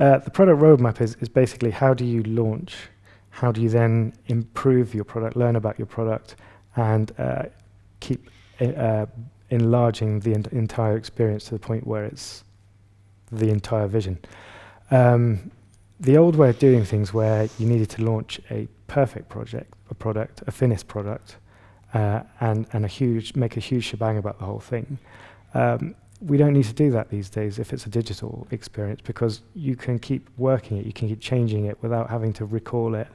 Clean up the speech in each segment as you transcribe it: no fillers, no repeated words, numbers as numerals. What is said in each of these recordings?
The product roadmap is basically how do you launch, how do you then improve your product, learn about your product, and keep enlarging the entire experience to the point where it's the entire vision. The old way of doing things, where you needed to launch a perfect product, a finished product, and make a huge shebang about the whole thing. We don't need to do that these days if it's a digital experience, because you can keep working it, you can keep changing it without having to recall it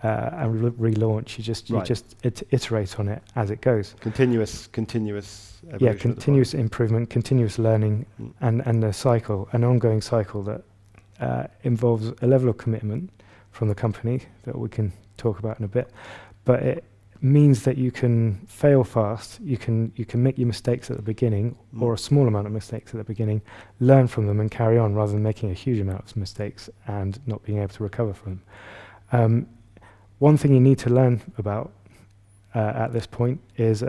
and relaunch. You just iterate on it as it goes. Continuous evolution. Yeah, continuous improvement, continuous learning, and a cycle, an ongoing cycle that involves a level of commitment from the company that we can talk about in a bit, but it means that you can fail fast, you can make your mistakes at the beginning, or a small amount of mistakes at the beginning, learn from them and carry on, rather than making a huge amount of mistakes and not being able to recover from them. One thing you need to learn about at this point is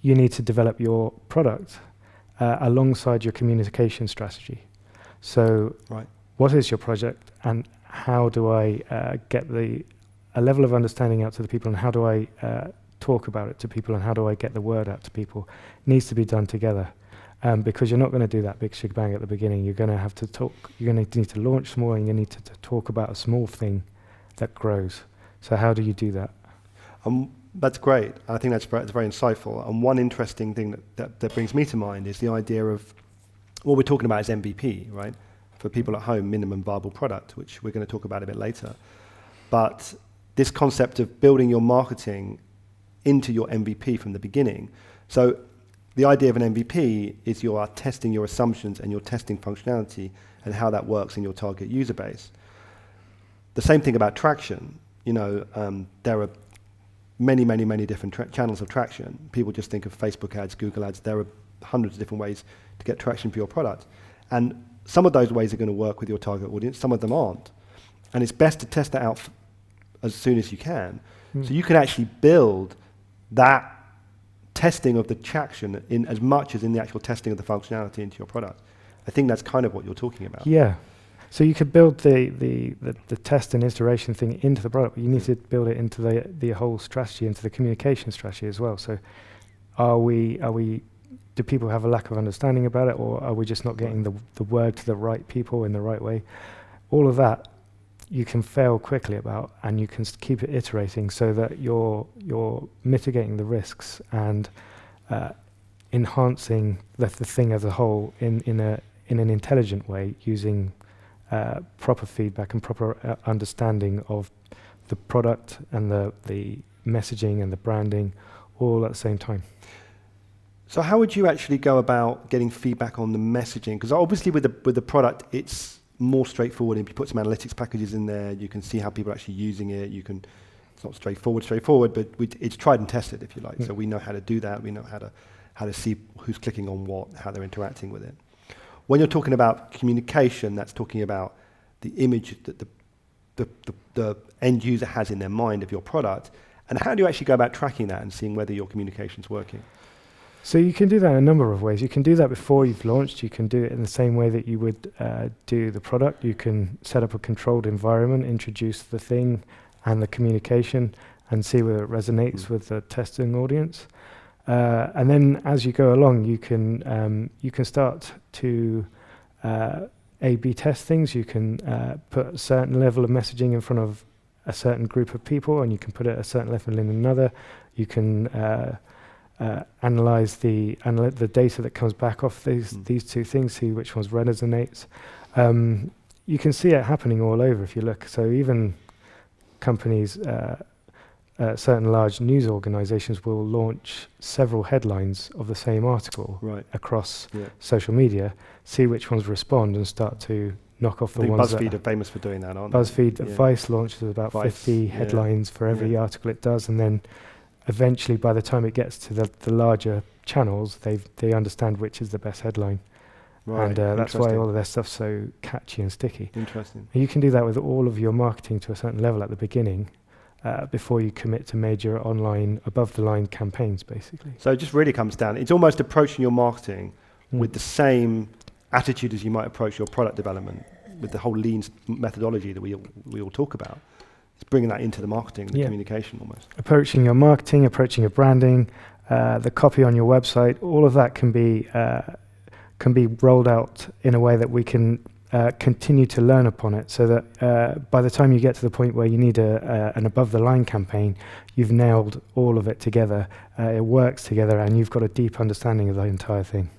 you need to develop your product alongside your communication strategy. So what is your project, and how do I get a level of understanding out to the people, and how do I talk about it to people, and how do I get the word out to people? It needs to be done together, because you're not going to do that big shebang at the beginning. You're going to have to talk, you're going to need to launch small, and you need to talk about a small thing that grows. So how do you do that? That's great. I think that's very insightful. And one interesting thing that brings me to mind is the idea of what we're talking about is MVP, right? For people at home, minimum viable product, which we're going to talk about a bit later. But this concept of building your marketing into your MVP from the beginning. So the idea of an MVP is you are testing your assumptions and you're testing functionality and how that works in your target user base. The same thing about traction. There are many different channels of traction. People just think of Facebook ads, Google ads. There are hundreds of different ways to get traction for your product. And some of those ways are going to work with your target audience, some of them aren't. And it's best to test that out as soon as you can. So you can actually build that testing of the traction in as much as in the actual testing of the functionality into your product. I think that's kind of what you're talking about. Yeah. So you could build the test and iteration thing into the product, but you need to build it into the whole strategy, into the communication strategy as well. So do people have a lack of understanding about it, or are we just not getting the word to the right people in the right way? All of that you can fail quickly about, and you can keep it iterating so that you're mitigating the risks and enhancing the thing as a whole in an intelligent way, using proper feedback and proper understanding of the product and the messaging and the branding all at the same time. So how would you actually go about getting feedback on the messaging? Because obviously with the product, it's more straightforward. If you put some analytics packages in there, you can see how people are actually using it. It's not straightforward, but it's tried and tested, if you like. So we know how to do that. We know how to see who's clicking on what, how they're interacting with it. When you're talking about communication, that's talking about the image that the end user has in their mind of your product. And how do you actually go about tracking that and seeing whether your communication's working? So you can do that in a number of ways. You can do that before you've launched. You can do it in the same way that you would do the product. You can set up a controlled environment, introduce the thing and the communication, and see whether it resonates with the testing audience. And then as you go along, you can start to A/B test things. You can put a certain level of messaging in front of a certain group of people, and you can put it at a certain level in another. You can analyze the data that comes back off these two things, see which ones resonates. You can see it happening all over if you look. So even companies, certain large news organizations will launch several headlines of the same article across social media, see which ones respond, and start to knock off the ones. BuzzFeed are famous for doing that, aren't BuzzFeed, they? Vice launches about 50 headlines for every article it does, and then eventually, by the time it gets to the larger channels, they understand which is the best headline. And that's why all of their stuff's so catchy and sticky. Interesting. And you can do that with all of your marketing to a certain level at the beginning, before you commit to major online above-the-line campaigns, basically. So it just really comes down, it's almost approaching your marketing with the same attitude as you might approach your product development. with the whole lean methodology that we all talk about. It's bringing that into the marketing, the communication almost. Approaching your marketing, approaching your branding, the copy on your website, all of that can be rolled out in a way that we can continue to learn upon it, so that by the time you get to the point where you need an above-the-line campaign, you've nailed all of it together, it works together, and you've got a deep understanding of the entire thing.